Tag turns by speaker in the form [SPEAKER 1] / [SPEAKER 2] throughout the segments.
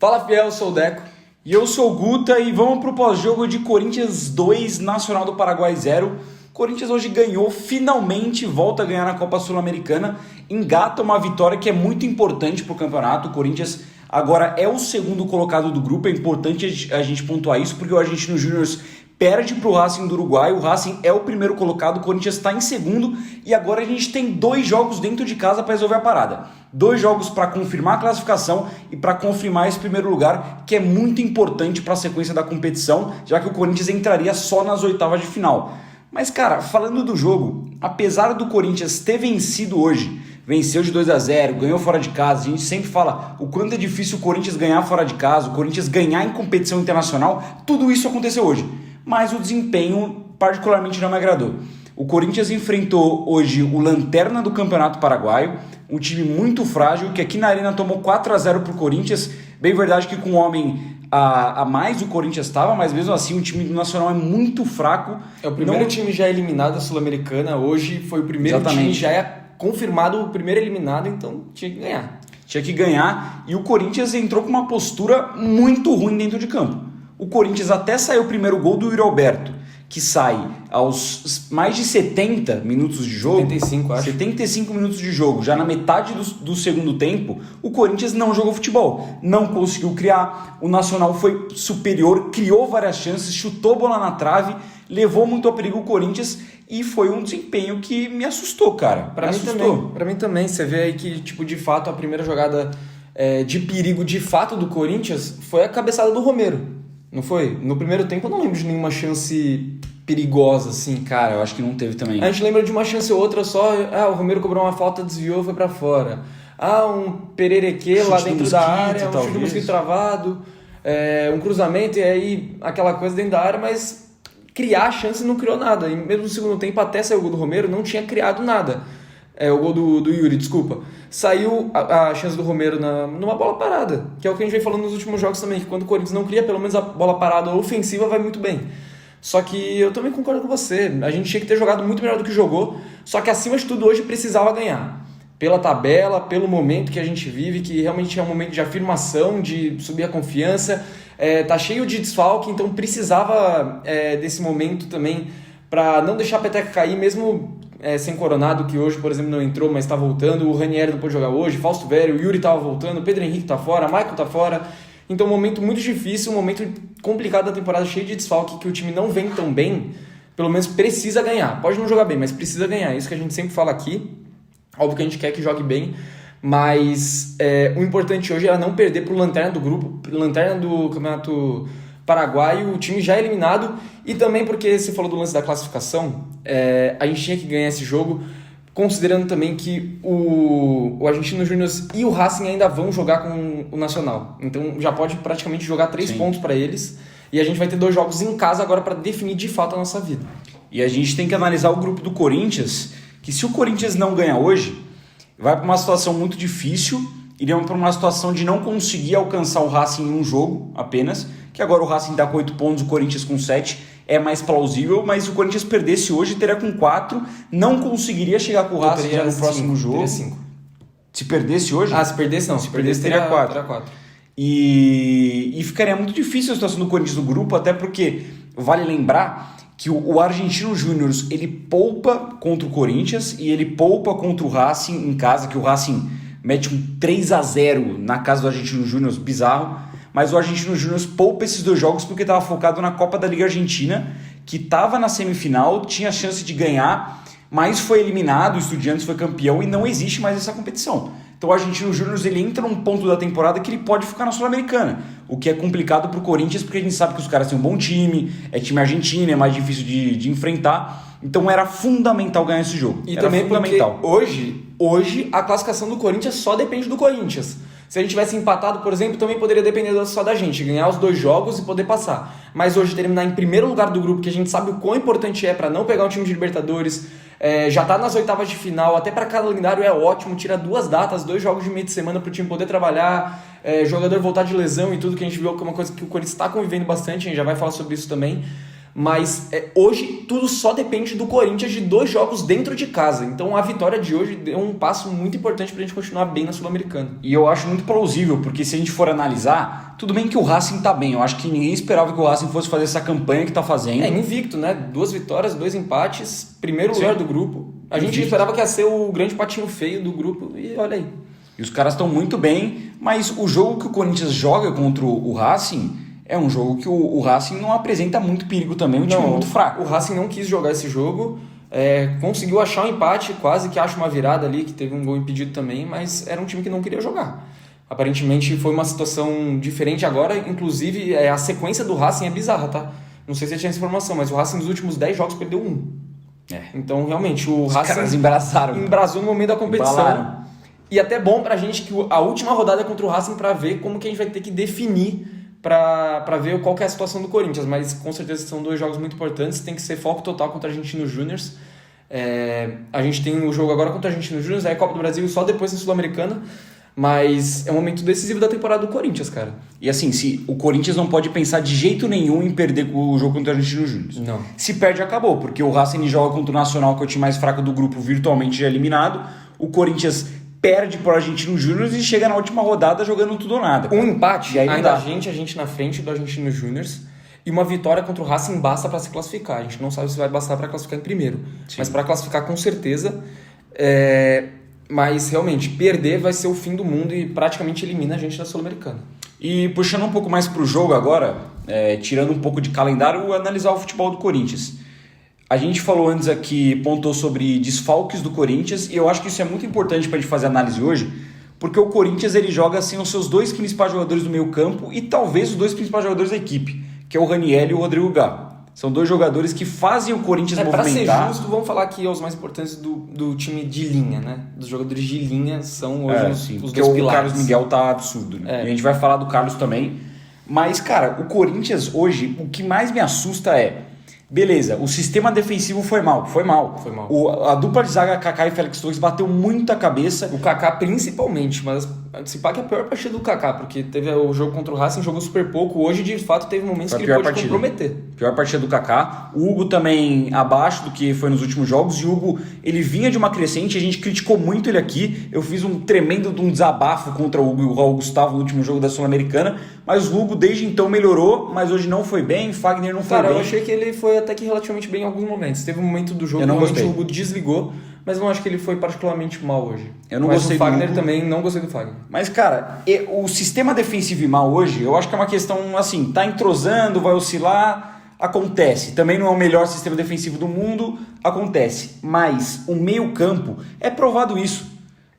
[SPEAKER 1] Fala fiel, eu sou o Deco.
[SPEAKER 2] E eu sou o Guta e vamos pro pós-jogo de Corinthians 2, Nacional do Paraguai 0. Corinthians hoje ganhou, finalmente volta a ganhar na Copa Sul-Americana, engata uma vitória que é muito importante para o campeonato. O Corinthians agora é o segundo colocado do grupo, é importante a gente pontuar isso, porque o Argentinos Júnior perde para o Racing do Uruguai, o Racing é o primeiro colocado, o Corinthians está em segundo e agora a gente tem 2 jogos dentro de casa para resolver a parada. 2 jogos para confirmar a classificação e para confirmar esse primeiro lugar, que é muito importante para a sequência da competição, já que o Corinthians entraria só nas oitavas de final. Mas, cara, falando do jogo, apesar do Corinthians ter vencido hoje, venceu de 2-0, ganhou fora de casa, a gente sempre fala o quanto é difícil o Corinthians ganhar fora de casa, o Corinthians ganhar em competição internacional, tudo isso aconteceu hoje. Mas o desempenho particularmente não me agradou. O Corinthians enfrentou hoje o lanterna do Campeonato Paraguaio, um time muito frágil, que aqui na Arena tomou 4-0 para o Corinthians. Bem verdade que com um homem a mais o Corinthians estava, mas mesmo assim o time do Nacional é muito fraco.
[SPEAKER 1] É o primeiro time já eliminado da Sul-Americana, hoje foi o primeiro time já é confirmado o primeiro eliminado, então tinha que ganhar.
[SPEAKER 2] Tinha que ganhar e o Corinthians entrou com uma postura muito ruim dentro de campo. O Corinthians até saiu o primeiro gol do Yuri Alberto, que sai aos mais de 70 minutos de jogo.
[SPEAKER 1] 75, acho.
[SPEAKER 2] 75 minutos de jogo, já na metade do segundo tempo, o Corinthians não jogou futebol, não conseguiu criar, o Nacional foi superior, criou várias chances, chutou bola na trave, levou muito a perigo o Corinthians e foi um desempenho que me assustou, cara.
[SPEAKER 1] Pra mim também, você vê aí que, tipo, de fato, a primeira jogada de perigo de fato do Corinthians foi a cabeçada do Romero. Não foi? No primeiro tempo eu não lembro de nenhuma chance perigosa, assim.
[SPEAKER 2] Cara, eu acho que não teve também.
[SPEAKER 1] A gente lembra de uma chance ou outra só. O Romero cobrou uma falta, desviou, foi pra fora. Um pererequê lá dentro da área, um chute do mosquito travado, um cruzamento e aí aquela coisa dentro da área, mas criar a chance não criou nada. E mesmo no segundo tempo, até sair o gol do Romero, não tinha criado nada. O gol do Yuri, desculpa. Saiu a chance do Romero numa bola parada, que é o que a gente vem falando nos últimos jogos também, que quando o Corinthians não cria, pelo menos a bola parada ofensiva vai muito bem. Só que eu também concordo com você, a gente tinha que ter jogado muito melhor do que jogou, só que acima de tudo hoje precisava ganhar. Pela tabela, pelo momento que a gente vive, que realmente é um momento de afirmação, de subir a confiança, tá cheio de desfalque, então precisava desse momento também para não deixar a peteca cair, mesmo sem Coronado, que hoje, por exemplo, não entrou, mas está voltando, o Ranieri não pôde jogar hoje, Fausto Vério, o Yuri estava voltando, o Pedro Henrique está fora, Maicon está fora, então um momento muito difícil, um momento complicado da temporada, cheio de desfalque, que o time não vem tão bem, pelo menos precisa ganhar, pode não jogar bem, mas precisa ganhar, isso que a gente sempre fala aqui, óbvio que a gente quer que jogue bem, mas o importante hoje era não perder para o lanterna do grupo, lanterna do Campeonato Paraguaio, o time já eliminado, e também porque você falou do lance da classificação, a gente tinha que ganhar esse jogo, considerando também que o Argentinos Júnior e o Racing ainda vão jogar com o Nacional, então já pode praticamente jogar 3 pontos para eles, e a gente vai ter 2 jogos em casa agora para definir de fato a nossa vida.
[SPEAKER 2] E a gente tem que analisar o grupo do Corinthians, que se o Corinthians não ganhar hoje, vai para uma situação muito difícil, iria para uma situação de não conseguir alcançar o Racing em um jogo apenas, que agora o Racing está com 8 pontos, o Corinthians com 7, é mais plausível, mas se o Corinthians perdesse hoje, teria com 4, não conseguiria chegar com o Racing já no próximo jogo.
[SPEAKER 1] Teria 5.
[SPEAKER 2] Se perdesse hoje?
[SPEAKER 1] Se perdesse não,
[SPEAKER 2] se perdesse teria 4.
[SPEAKER 1] Teria 4.
[SPEAKER 2] E ficaria muito difícil a situação do Corinthians no grupo, até porque vale lembrar que o Argentinos Júnior ele poupa contra o Corinthians e ele poupa contra o Racing em casa, que o Racing mete um 3-0 na casa do Argentinos Júnior, bizarro. Mas o Argentinos Júnior poupa esses 2 jogos porque estava focado na Copa da Liga Argentina, que estava na semifinal, tinha chance de ganhar, mas foi eliminado, o Estudiantes foi campeão e não existe mais essa competição. Então o Argentinos Júnior ele entra num ponto da temporada que ele pode ficar na Sul-Americana, o que é complicado para o Corinthians porque a gente sabe que os caras têm um bom time, é time argentino, é mais difícil de enfrentar, então era fundamental ganhar esse jogo.
[SPEAKER 1] E era também fundamental. Porque hoje a classificação do Corinthians só depende do Corinthians. Se a gente tivesse empatado, por exemplo, também poderia depender só da gente, ganhar os 2 jogos e poder passar. Mas hoje terminar em primeiro lugar do grupo, que a gente sabe o quão importante é para não pegar um time de Libertadores, já tá nas oitavas de final, até para calendário é ótimo, tira 2 datas, 2 jogos de meio de semana para o time poder trabalhar, jogador voltar de lesão e tudo, que a gente viu que é uma coisa que o Corinthians está convivendo bastante, a gente já vai falar sobre isso também. Mas hoje tudo só depende do Corinthians de 2 jogos dentro de casa. Então a vitória de hoje deu um passo muito importante pra gente continuar bem na Sul-Americana.
[SPEAKER 2] E eu acho muito plausível, porque se a gente for analisar, tudo bem que o Racing tá bem. Eu acho que ninguém esperava que o Racing fosse fazer essa campanha que tá fazendo.
[SPEAKER 1] Invicto, né? 2 vitórias, 2 empates, primeiro lugar do grupo. A gente esperava que ia ser o grande patinho feio do grupo e olha aí.
[SPEAKER 2] E os caras estão muito bem, mas o jogo que o Corinthians joga contra o Racing é um jogo que o Racing não apresenta muito perigo também, um time muito fraco.
[SPEAKER 1] O Racing não quis jogar esse jogo, conseguiu achar um empate, quase que acha uma virada ali, que teve um gol impedido também, mas era um time que não queria jogar. Aparentemente foi uma situação diferente agora, inclusive a sequência do Racing é bizarra, tá? Não sei se você tinha essa informação, mas o Racing nos últimos 10 jogos perdeu 1. Então realmente o Racing embrasou no momento da competição. Embalaram. E até bom pra gente que a última rodada é contra o Racing pra ver como que a gente vai ter que definir para ver qual que é a situação do Corinthians, mas com certeza são 2 jogos muito importantes, tem que ser foco total contra a Argentinos Júniors. A gente tem o jogo agora contra a Argentinos Júniors, aí a Copa do Brasil só depois na Sul-Americana, mas é um momento decisivo da temporada do Corinthians, cara.
[SPEAKER 2] E assim, se o Corinthians não pode pensar de jeito nenhum em perder o jogo contra a Argentinos Júniors.
[SPEAKER 1] Não.
[SPEAKER 2] Se perde, acabou, porque o Racing joga contra o Nacional, que é o time mais fraco do grupo, virtualmente já eliminado. O Corinthians perde para o Argentinos Júniors e chega na última rodada jogando tudo ou nada.
[SPEAKER 1] Um empate, ainda a gente na frente do Argentinos Júniors, e uma vitória contra o Racing basta para se classificar. A gente não sabe se vai bastar para classificar em primeiro, mas para classificar com certeza. Mas realmente, perder vai ser o fim do mundo e praticamente elimina a gente da Sul-Americana.
[SPEAKER 2] E puxando um pouco mais para o jogo agora, tirando um pouco de calendário, analisar o futebol do Corinthians. A gente falou antes aqui, pontou sobre desfalques do Corinthians, e eu acho que isso é muito importante para a gente fazer análise hoje, porque o Corinthians ele joga sem os seus 2 principais jogadores do meio campo e talvez os 2 principais jogadores da equipe, que é o Raniel e o Rodrigo Gá. São 2 jogadores que fazem o Corinthians movimentar.
[SPEAKER 1] Para ser justo, vamos falar aqui os mais importantes do time de linha, né? Dos jogadores de linha são hoje os 2 pilares.
[SPEAKER 2] O Carlos Miguel tá absurdo, né? E a gente vai falar do Carlos também. Mas, cara, o Corinthians hoje, o que mais me assusta beleza, o sistema defensivo foi mal. A dupla de zaga, Kaká e Félix Torres, bateu muita cabeça.
[SPEAKER 1] O Kaká principalmente, mas se pá que é a pior partida do Kaká, porque teve o jogo contra o Racing, jogou super pouco. Hoje, de fato, teve momentos que ele pôde comprometer.
[SPEAKER 2] Pior partida do Kaká. O Hugo também abaixo do que foi nos últimos jogos. E o Hugo, ele vinha de uma crescente, a gente criticou muito ele aqui. Eu fiz um tremendo desabafo contra o Hugo e o Raul Gustavo no último jogo da Sul-Americana. Mas o Hugo, desde então, melhorou, mas hoje não foi bem. Fagner não foi bem.
[SPEAKER 1] Cara, eu achei que ele foi até que relativamente bem em alguns momentos. Teve um momento do jogo que o Hugo desligou, mas não acho que ele foi particularmente mal hoje.
[SPEAKER 2] Eu não gostei
[SPEAKER 1] do Fagner também, não gostei do Fagner.
[SPEAKER 2] Mas, cara, o sistema defensivo e mal hoje, eu acho que é uma questão assim, tá entrosando, vai oscilar, acontece. Também não é o melhor sistema defensivo do mundo, acontece. Mas o meio-campo, é provado isso.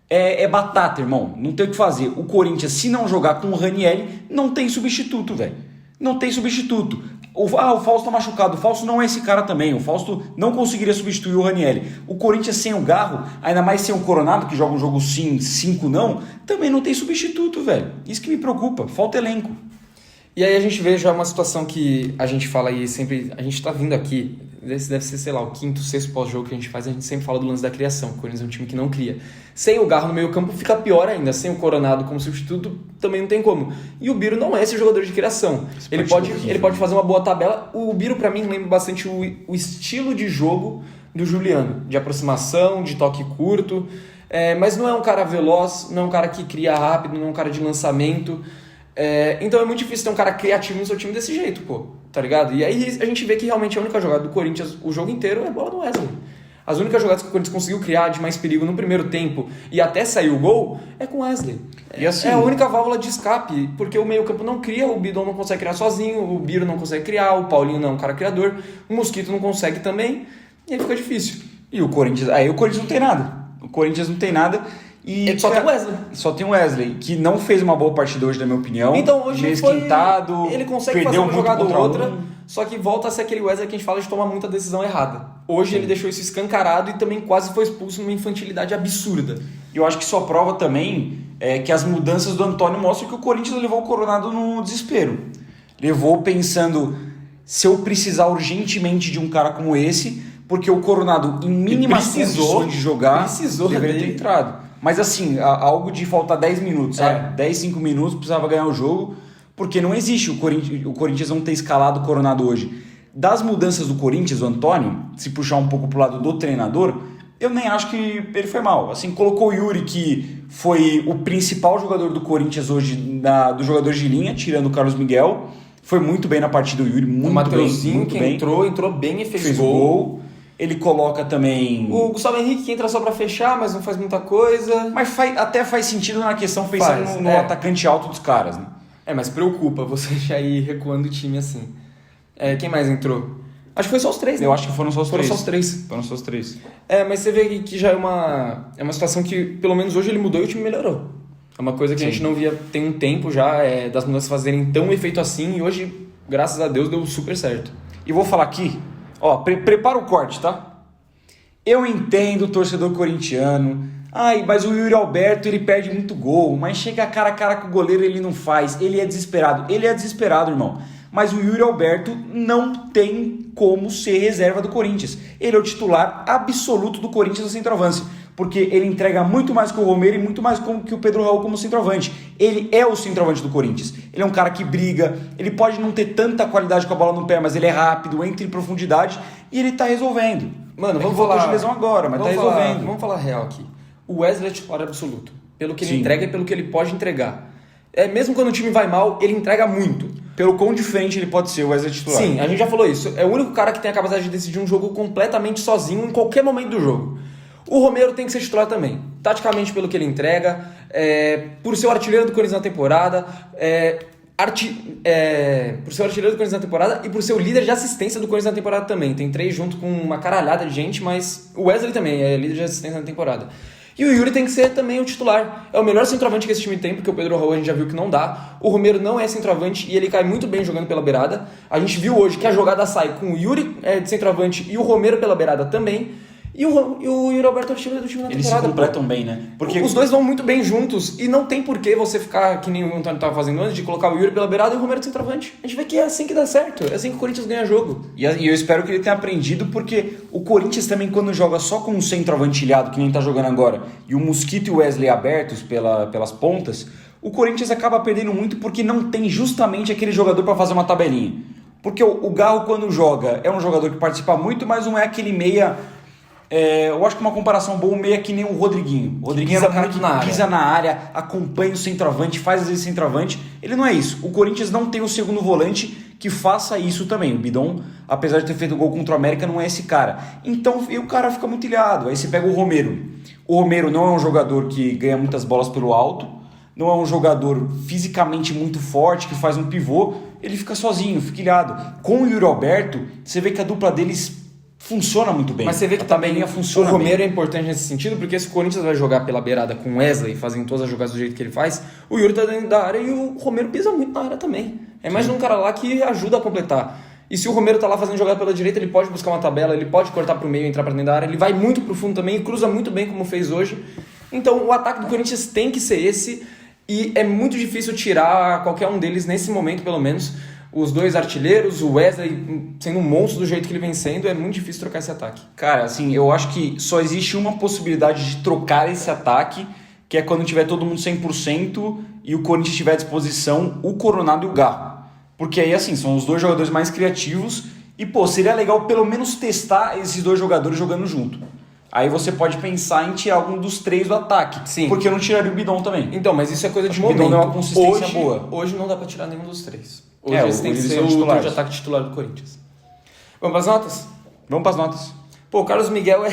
[SPEAKER 2] É batata, irmão. Não tem o que fazer. O Corinthians, se não jogar com o Raniel, não tem substituto, velho. Não tem substituto. O Fausto tá machucado. O Fausto não é esse cara também. O Fausto não conseguiria substituir o Raniel. O Corinthians sem o Garro, ainda mais sem o Coronado, que joga um jogo sim, 5 não, também não tem substituto, velho. Isso que me preocupa. Falta elenco.
[SPEAKER 1] E aí a gente vê já uma situação que a gente fala aí sempre... A gente tá vindo aqui, esse deve ser, sei lá, o 5º, 6º pós-jogo que a gente faz, a gente sempre fala do lance da criação. O Corinthians é um time que não cria. Sem o Garro no meio campo fica pior ainda. Sem o Coronado como substituto também não tem como. E o Biro não é esse jogador de criação. Ele pode fazer uma boa tabela. O Biro, pra mim, lembra bastante o estilo de jogo do Juliano. De aproximação, de toque curto. Mas não é um cara veloz, não é um cara que cria rápido, não é um cara de lançamento. Então é muito difícil ter um cara criativo no seu time desse jeito, pô, tá ligado? E aí a gente vê que realmente a única jogada do Corinthians o jogo inteiro é a bola do Wesley. As únicas jogadas que o Corinthians conseguiu criar de mais perigo no primeiro tempo e até sair o gol é com o Wesley.
[SPEAKER 2] E assim,
[SPEAKER 1] é a única válvula de escape, porque o meio campo não cria, o Bidon não consegue criar sozinho, o Biro não consegue criar, o Paulinho não é um cara criador, o Mosquito não consegue também, e aí fica difícil.
[SPEAKER 2] E o Corinthians não tem nada. O Corinthians não tem nada. E
[SPEAKER 1] só tem o Wesley.
[SPEAKER 2] Só tem o Wesley, que não fez uma boa partida hoje, na minha opinião.
[SPEAKER 1] Então hoje
[SPEAKER 2] esquentado,
[SPEAKER 1] ele consegue fazer uma jogada ou outra, só que volta a ser aquele Wesley que a gente fala de tomar muita decisão errada. Hoje ele deixou isso escancarado e também quase foi expulso numa infantilidade absurda.
[SPEAKER 2] E eu acho que só prova também que as mudanças do Antônio mostram que o Corinthians levou o Coronado no desespero. Levou pensando, se eu precisar urgentemente de um cara como esse, porque o Coronado, em mínimas condições de jogar, deveria ter entrado. Mas assim, algo de faltar 10 minutos, sabe? 10, 5 minutos, precisava ganhar o jogo, porque não existe o Corinthians não ter escalado o Coronado hoje. Das mudanças do Corinthians, o Antônio, se puxar um pouco pro lado do treinador, eu nem acho que ele foi mal. Assim, colocou o Yuri, que foi o principal jogador do Corinthians hoje, dos jogadores de linha, tirando o Carlos Miguel. Foi muito bem na partida do Yuri, muito bem. O
[SPEAKER 1] Mateuzinho, que entrou bem e fez gol.
[SPEAKER 2] Ele coloca também...
[SPEAKER 1] O Gustavo Henrique, que entra só pra fechar, mas não faz muita coisa.
[SPEAKER 2] Mas até faz sentido na questão, pensando no atacante alto dos caras, né?
[SPEAKER 1] Mas preocupa você já ir recuando o time assim. Quem mais entrou? Acho que foi só os 3, né?
[SPEAKER 2] Eu acho que foram só os 3.
[SPEAKER 1] Foram só os 3. Mas você vê que já é uma situação que, pelo menos hoje, ele mudou e o time melhorou. É uma coisa que a gente não via tem um tempo já, das mudanças fazerem tão efeito assim, e hoje, graças a Deus, deu super certo.
[SPEAKER 2] E vou falar aqui, ó, prepara o corte, tá? Eu entendo o torcedor corintiano, mas o Yuri Alberto, ele perde muito gol, mas chega cara a cara com o goleiro, ele não faz, ele é desesperado, irmão. Mas o Yuri Alberto não tem como ser reserva do Corinthians. Ele é o titular absoluto do Corinthians no centroavante, porque ele entrega muito mais que o Romero e muito mais que o Pedro Raul como centroavante. Ele é o centroavante do Corinthians. Ele é um cara que briga, ele pode não ter tanta qualidade com a bola no pé, mas ele é rápido, entra em profundidade e ele tá resolvendo.
[SPEAKER 1] Mano, vamos falar de
[SPEAKER 2] lesão agora, mas tá resolvendo.
[SPEAKER 1] Vamos falar real aqui. O Wesley é titular absoluto, pelo que ele
[SPEAKER 2] Sim.
[SPEAKER 1] entrega e pelo que ele pode entregar. Mesmo quando o time vai mal, ele entrega muito.
[SPEAKER 2] Pelo quão diferente ele pode ser o Wesley titular.
[SPEAKER 1] Sim, a gente já falou isso. É o único cara que tem a capacidade de decidir um jogo completamente sozinho em qualquer momento do jogo. O Romero tem que ser titular também. Taticamente, pelo que ele entrega, por ser o artilheiro do Corinthians na temporada, por ser o artilheiro do Corinthians na temporada e por ser o líder de assistência do Corinthians na temporada também. Tem 3 junto com uma caralhada de gente, mas o Wesley também é líder de assistência na temporada. E o Yuri tem que ser também o titular. É o melhor centroavante que esse time tem, porque o Pedro Raul a gente já viu que não dá. O Romero não é centroavante e ele cai muito bem jogando pela beirada. A gente viu hoje que a jogada sai com o Yuri de centroavante e o Romero pela beirada também. E o Yuri Alberto é o time do time na temporada.
[SPEAKER 2] Eles se completam bem, né?
[SPEAKER 1] Porque os dois vão muito bem juntos e não tem por que você ficar, que nem o Antônio estava fazendo antes, de colocar o Yuri pela beirada e o Romero de centroavante. A gente vê que é assim que dá certo, é assim que o Corinthians ganha jogo.
[SPEAKER 2] E eu espero que ele tenha aprendido, porque o Corinthians também, quando joga só com um centroavante ilhado, que nem tá jogando agora, e o Mosquito e o Wesley abertos pelas pontas, o Corinthians acaba perdendo muito porque não tem justamente aquele jogador para fazer uma tabelinha. Porque o Garro, quando joga, é um jogador que participa muito, mas não é aquele meia... eu acho que uma comparação boa, meio que nem o Rodriguinho. O Rodriguinho é um cara que pisa na área, acompanha o centroavante, faz às vezes centroavante. Ele não é isso. O Corinthians não tem o segundo volante que faça isso também. O Bidon, apesar de ter feito gol contra o América, não é esse cara. Então o cara fica muito ilhado. Aí você pega o Romero. O Romero não é um jogador que ganha muitas bolas pelo alto, não é um jogador fisicamente muito forte, que faz um pivô. Ele fica sozinho, fica ilhado. Com o Yuri Alberto, você vê que a dupla deles... funciona muito bem.
[SPEAKER 1] Mas você vê que também o Romero é importante nesse sentido, porque se o Corinthians vai jogar pela beirada com o Wesley, fazendo todas as jogadas do jeito que ele faz, o Yuri tá dentro da área e o Romero pisa muito na área também. É mais um cara lá que ajuda a completar. E se o Romero tá lá fazendo jogada pela direita, ele pode buscar uma tabela, ele pode cortar pro meio e entrar pra dentro da área, ele vai muito pro fundo também e cruza muito bem como fez hoje. Então o ataque do Corinthians tem que ser esse e é muito difícil tirar qualquer um deles nesse momento, pelo menos. Os 2 artilheiros, o Wesley sendo um monstro do jeito que ele vem sendo, é muito difícil trocar esse ataque.
[SPEAKER 2] Cara, assim, eu acho que só existe uma possibilidade de trocar esse ataque, que é quando tiver todo mundo 100% e o Corinthians tiver à disposição o Coronado e o Garro. Porque aí, assim, são os 2 jogadores mais criativos e, seria legal pelo menos testar esses 2 jogadores jogando junto. Aí você pode pensar em tirar algum dos 3 do ataque.
[SPEAKER 1] Sim.
[SPEAKER 2] Porque eu não tiraria o Bidon também.
[SPEAKER 1] Então, mas isso é coisa de momento.
[SPEAKER 2] O Bidon é uma consistência boa.
[SPEAKER 1] Hoje não dá pra tirar nenhum dos 3. Hoje eles têm que ser o trio de ataque titular do Corinthians. Vamos pras notas?
[SPEAKER 2] Vamos pras notas.
[SPEAKER 1] O Carlos Miguel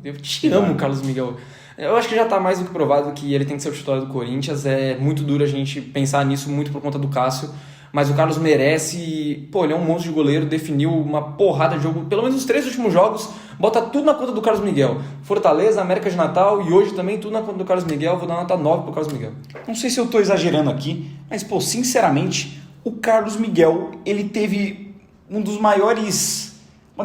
[SPEAKER 1] eu te amo, Carlos Miguel. Eu acho que já tá mais do que provado que ele tem que ser o titular do Corinthians. É muito duro a gente pensar nisso, muito por conta do Cássio. Mas o Carlos merece... ele é um monstro de goleiro, definiu uma porrada de jogo. Pelo menos os 3 últimos jogos, bota tudo na conta do Carlos Miguel. Fortaleza, América de Natal e hoje também tudo na conta do Carlos Miguel. Vou dar nota 9 pro Carlos Miguel.
[SPEAKER 2] Não sei se eu tô exagerando aqui, mas, sinceramente, o Carlos Miguel, ele teve uma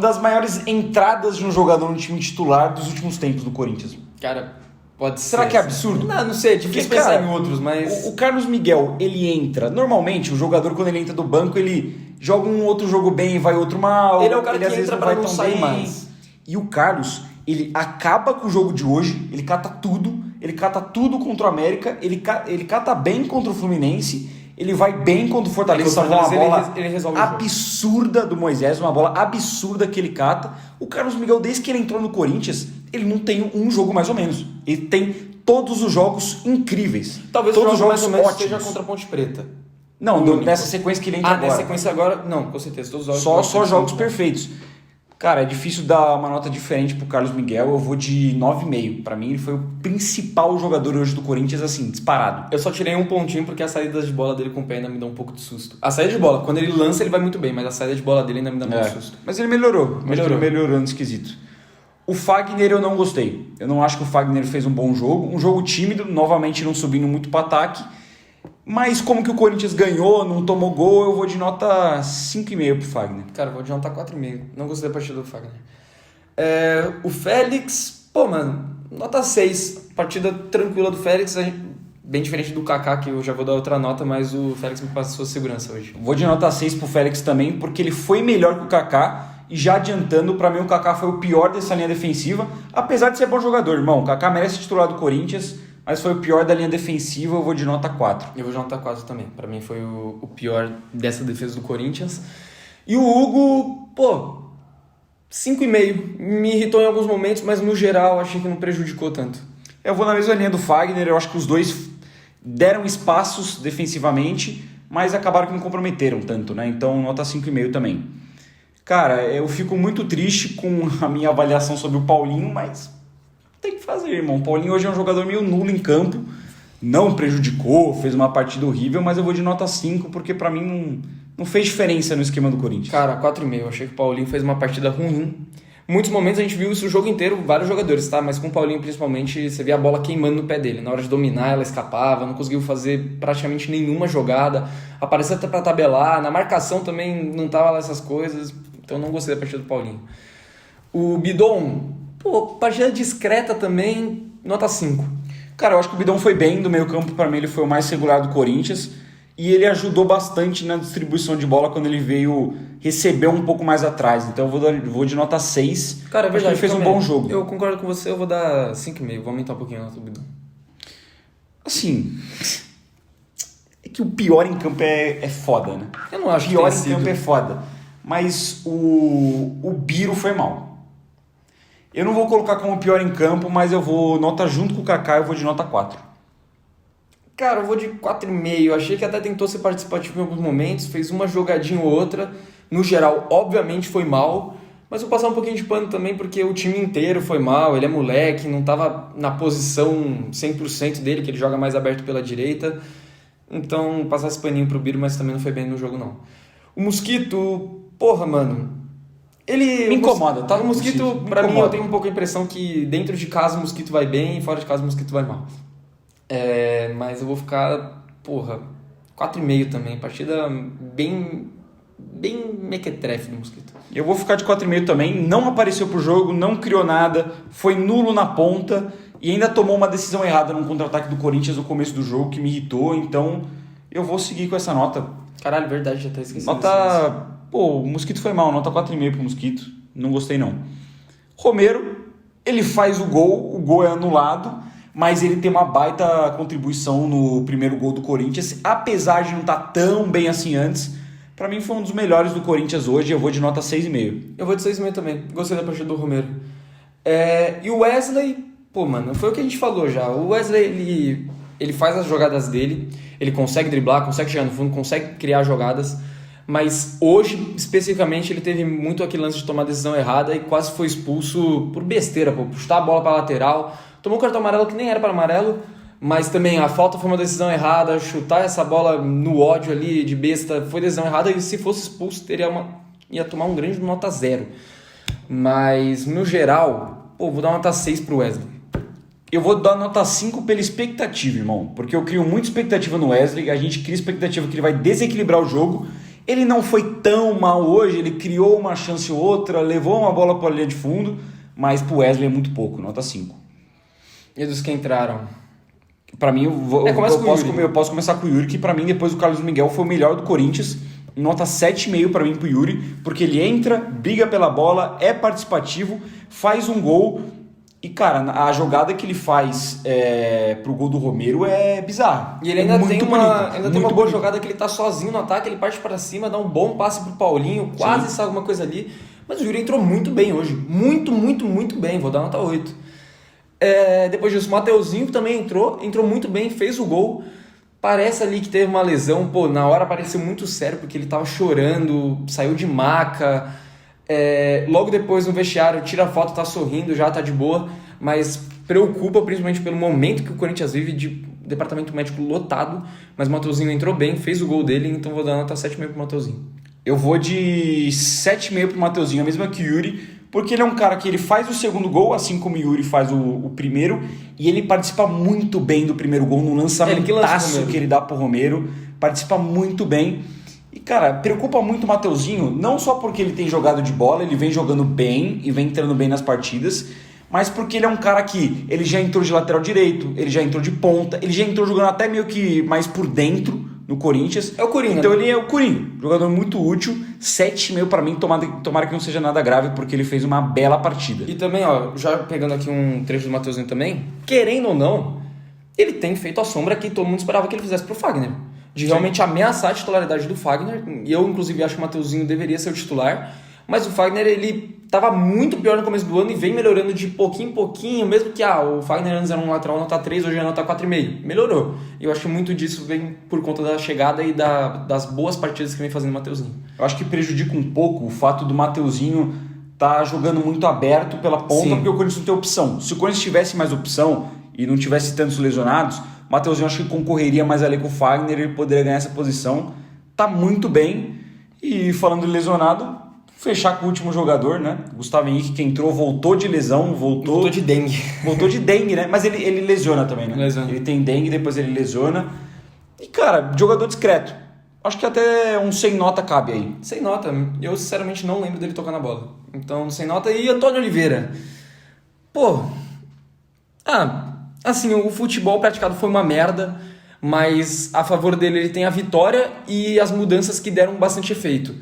[SPEAKER 2] das maiores entradas de um jogador no time titular dos últimos tempos do Corinthians.
[SPEAKER 1] Cara... Pode ser.
[SPEAKER 2] Será que é absurdo?
[SPEAKER 1] Não sei, é difícil pensar em outros, mas...
[SPEAKER 2] O Carlos Miguel, ele entra... Normalmente, o jogador, quando ele entra do banco, ele joga um outro jogo bem e vai outro mal.
[SPEAKER 1] Ele é o cara
[SPEAKER 2] que
[SPEAKER 1] às vezes não vai tão sair mais.
[SPEAKER 2] E o Carlos, ele acaba com o jogo de hoje, ele cata tudo contra o América, ele cata bem contra o Fluminense, Ele vai bem contra o Fortaleza, salvou uma bola
[SPEAKER 1] ele
[SPEAKER 2] absurda do Moisés, uma bola absurda que ele cata. O Carlos Miguel, desde que ele entrou no Corinthians, ele não tem um jogo mais ou menos. Ele tem todos os jogos incríveis.
[SPEAKER 1] Talvez
[SPEAKER 2] todos
[SPEAKER 1] o jogo mais ou menos
[SPEAKER 2] ótimos.
[SPEAKER 1] seja contra a Ponte Preta.
[SPEAKER 2] Não, nessa sequência que ele entra agora.
[SPEAKER 1] Nessa sequência agora, não, com certeza. Todos os
[SPEAKER 2] jogos só jogos perfeitos. Cara, é difícil dar uma nota diferente pro Carlos Miguel, eu vou de 9,5. Pra mim, ele foi o principal jogador hoje do Corinthians, assim, disparado.
[SPEAKER 1] Eu só tirei um pontinho porque a saída de bola dele com o pé ainda me dá um pouco de susto. A saída de bola, quando ele lança, ele vai muito bem, mas a saída de bola dele ainda me dá muito susto.
[SPEAKER 2] Mas ele melhorou. Ele melhorou nesse quesito. O Fagner eu não gostei. Eu não acho que o Fagner fez um bom jogo. Um jogo tímido, novamente não subindo muito para ataque. Mas como que o Corinthians ganhou, não tomou gol, eu vou de nota 5,5 pro Fagner.
[SPEAKER 1] Cara, eu vou de nota 4,5. Não gostei da partida do Fagner. O Félix, pô, mano, nota 6. Partida tranquila do Félix, bem diferente do Kaká, que eu já vou dar outra nota, mas o Félix me passou segurança hoje.
[SPEAKER 2] Vou de nota 6 pro Félix também, porque ele foi melhor que o Kaká. E já adiantando, pra mim o Kaká foi o pior dessa linha defensiva, apesar de ser bom jogador, irmão. O Kaká merece titular do Corinthians, mas foi o pior da linha defensiva, eu vou de nota 4.
[SPEAKER 1] Eu vou de nota 4 também. Pra mim foi o pior dessa defesa do Corinthians. E o Hugo, pô, 5,5. Me irritou em alguns momentos, mas no geral achei que não prejudicou tanto.
[SPEAKER 2] Eu vou na mesma linha do Fagner, eu acho que os dois deram espaços defensivamente, mas acabaram que não comprometeram tanto, né? Então nota 5,5 também. Cara, eu fico muito triste com a minha avaliação sobre o Paulinho, mas tem que fazer, irmão. O Paulinho hoje é um jogador meio nulo em campo, não prejudicou, fez uma partida horrível, mas eu vou de nota 5, porque pra mim não fez diferença no esquema do Corinthians.
[SPEAKER 1] Cara, 4,5. Eu achei que o Paulinho fez uma partida ruim. Muitos momentos a gente viu isso o jogo inteiro, vários jogadores, tá? Mas com o Paulinho principalmente, você via a bola queimando no pé dele. Na hora de dominar, ela escapava, não conseguiu fazer praticamente nenhuma jogada. Apareceu até pra tabelar, na marcação também não tava lá essas coisas. Então eu não gostei da partida do Paulinho. O Bidon, pô, partida discreta também, nota 5.
[SPEAKER 2] Cara, eu acho que o Bidon foi bem, do meio campo pra mim ele foi o mais regular do Corinthians. E ele ajudou bastante na distribuição de bola quando ele veio receber um pouco mais atrás. Então eu vou de nota 6.
[SPEAKER 1] Cara, é verdade.
[SPEAKER 2] Ele fez um bom jogo.
[SPEAKER 1] Eu concordo com você, eu vou dar 5,5. Vou aumentar um pouquinho a nota do Bidon.
[SPEAKER 2] Assim, é que o pior em campo é foda, né?
[SPEAKER 1] Eu não acho
[SPEAKER 2] que o pior em campo é foda. Mas o Biro foi mal. Eu não vou colocar como pior em campo, mas eu vou nota junto com o Kaká, eu vou de nota 4.
[SPEAKER 1] Cara, eu vou de 4,5. Achei que até tentou ser participativo em alguns momentos, fez uma jogadinha ou outra. No geral, obviamente foi mal, mas vou passar um pouquinho de pano também porque o time inteiro foi mal. Ele é moleque, não estava na posição 100% dele, que ele joga mais aberto pela direita. Então, passar esse paninho pro Biro, mas também não foi bem no jogo, não. O Mosquito, porra, mano, ele...
[SPEAKER 2] Me incomoda, tá?
[SPEAKER 1] O Mosquito, pra mim, eu tenho um pouco a impressão que dentro de casa o Mosquito vai bem e fora de casa o Mosquito vai mal. Mas eu vou ficar, 4,5 também. Partida bem mequetrefe do Mosquito.
[SPEAKER 2] Eu vou ficar de 4,5 também. Não apareceu pro jogo, não criou nada, foi nulo na ponta e ainda tomou uma decisão errada num contra-ataque do Corinthians no começo do jogo que me irritou. Então eu vou seguir com essa nota.
[SPEAKER 1] Caralho, verdade, já até esqueci.
[SPEAKER 2] O Mosquito foi mal, nota 4,5 pro Mosquito. Não gostei não. Romero, ele faz o gol é anulado, mas ele tem uma baita contribuição no primeiro gol do Corinthians, apesar de não estar tão bem assim antes. Pra mim foi um dos melhores do Corinthians hoje, eu vou de nota 6,5.
[SPEAKER 1] Eu vou de 6,5 também, gostei da partida do Romero. E o Wesley, mano, foi o que a gente falou já. O Wesley, ele faz as jogadas dele, ele consegue driblar, consegue chegar no fundo, consegue criar jogadas, mas hoje, especificamente, ele teve muito aquele lance de tomar a decisão errada e quase foi expulso por besteira, por chutar a bola pra lateral. Tomou um cartão amarelo que nem era para amarelo, mas também a falta foi uma decisão errada, chutar essa bola no ódio ali de besta foi decisão errada e se fosse expulso ia tomar um grande nota 0. Mas no geral, vou dar nota 6 pro Wesley.
[SPEAKER 2] Eu vou dar nota 5 pela expectativa, irmão, porque eu crio muita expectativa no Wesley, a gente cria expectativa que ele vai desequilibrar o jogo. Ele não foi tão mal hoje, ele criou uma chance ou outra, levou uma bola para a linha de fundo, mas pro Wesley é muito pouco, nota 5.
[SPEAKER 1] E dos que entraram?
[SPEAKER 2] Pra mim, eu posso começar com o Yuri, que pra mim, depois do Carlos Miguel, foi o melhor do Corinthians. Nota 7,5 pra mim pro Yuri, porque ele entra, briga pela bola, é participativo, faz um gol E, cara, a jogada que ele faz pro gol do Romero é bizarra.
[SPEAKER 1] E ele ainda tem uma boa jogada que ele tá sozinho no ataque, ele parte para cima, dá um bom passe pro Paulinho, quase sai alguma coisa ali. Mas o Yuri entrou muito bem hoje. Muito, muito, muito bem. Vou dar nota 8. Depois disso, o Mateuzinho também entrou muito bem, fez o gol. Parece ali que teve uma lesão. Pô, na hora pareceu muito sério, porque ele tava chorando, saiu de maca. Logo depois no vestiário, tira a foto, tá sorrindo, já tá de boa, mas preocupa principalmente pelo momento que o Corinthians vive de departamento médico lotado, mas o Mateuzinho entrou bem, fez o gol dele, então vou dar nota 7,5 pro Mateuzinho.
[SPEAKER 2] Eu vou de 7,5 pro Mateuzinho, a mesma que o Yuri, porque ele é um cara que ele faz o segundo gol, assim como o Yuri faz o primeiro, e ele participa muito bem do primeiro gol, no lançamentaço que ele dá pro Romero, participa muito bem. E, cara, preocupa muito o Mateuzinho, não só porque ele tem jogado de bola, ele vem jogando bem e vem entrando bem nas partidas, mas porque ele é um cara que ele já entrou de lateral direito, ele já entrou de ponta, ele já entrou jogando até meio que mais por dentro no Corinthians.
[SPEAKER 1] É o Coringa.
[SPEAKER 2] Então ele é o Coringa, jogador muito útil, 7,5 pra mim, tomara que não seja nada grave, porque ele fez uma bela partida.
[SPEAKER 1] E também, já pegando aqui um trecho do Mateuzinho também, querendo ou não, ele tem feito a sombra que todo mundo esperava que ele fizesse pro Fagner. De realmente ameaçar a titularidade do Fagner. E eu, inclusive, acho que o Mateuzinho deveria ser o titular. Mas o Fagner, ele estava muito pior no começo do ano e vem melhorando de pouquinho em pouquinho. Mesmo que o Fagner antes era um lateral nota 3, hoje é nota 4,5. Melhorou. E eu acho que muito disso vem por conta da chegada e das boas partidas que vem fazendo o Mateuzinho.
[SPEAKER 2] Eu acho que prejudica um pouco o fato do Mateuzinho tá jogando muito aberto pela ponta, porque o Corinthians não tem opção. Se o Corinthians tivesse mais opção e não tivesse tantos lesionados, o Mateuzinho acho que concorreria mais ali com o Fagner, ele poderia ganhar essa posição. Tá muito bem. E falando de lesionado, fechar com o último jogador, né? Gustavo Henrique, que entrou, voltou de lesão, voltou
[SPEAKER 1] de dengue.
[SPEAKER 2] Voltou de dengue, né? Mas ele lesiona também, né?
[SPEAKER 1] Lesiona.
[SPEAKER 2] Ele tem dengue, depois ele lesiona. E, cara, jogador discreto. Acho que até um sem nota cabe aí.
[SPEAKER 1] Sem nota. Eu, sinceramente, não lembro dele tocar na bola. Então, sem nota. E Antônio Oliveira. Pô. Assim, o futebol praticado foi uma merda, mas a favor dele ele tem a vitória e as mudanças que deram bastante efeito.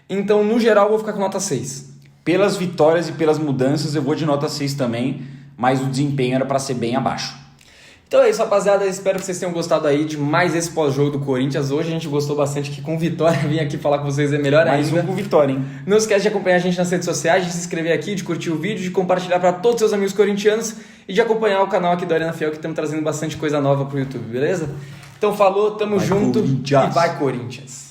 [SPEAKER 1] Então, no geral, eu vou ficar com nota 6.
[SPEAKER 2] Pelas vitórias e pelas mudanças, eu vou de nota 6 também, mas o desempenho era para ser bem abaixo.
[SPEAKER 1] Então é isso, rapaziada. Espero que vocês tenham gostado aí de mais esse pós-jogo do Corinthians. Hoje a gente gostou bastante que com vitória vim aqui falar com vocês melhor ainda.
[SPEAKER 2] Mais um com vitória, hein?
[SPEAKER 1] Não esquece de acompanhar a gente nas redes sociais, de se inscrever aqui, de curtir o vídeo, de compartilhar para todos os seus amigos corintianos e de acompanhar o canal aqui do Arena Fiel, que estamos trazendo bastante coisa nova pro YouTube, beleza? Então falou, tamo junto e vai Corinthians!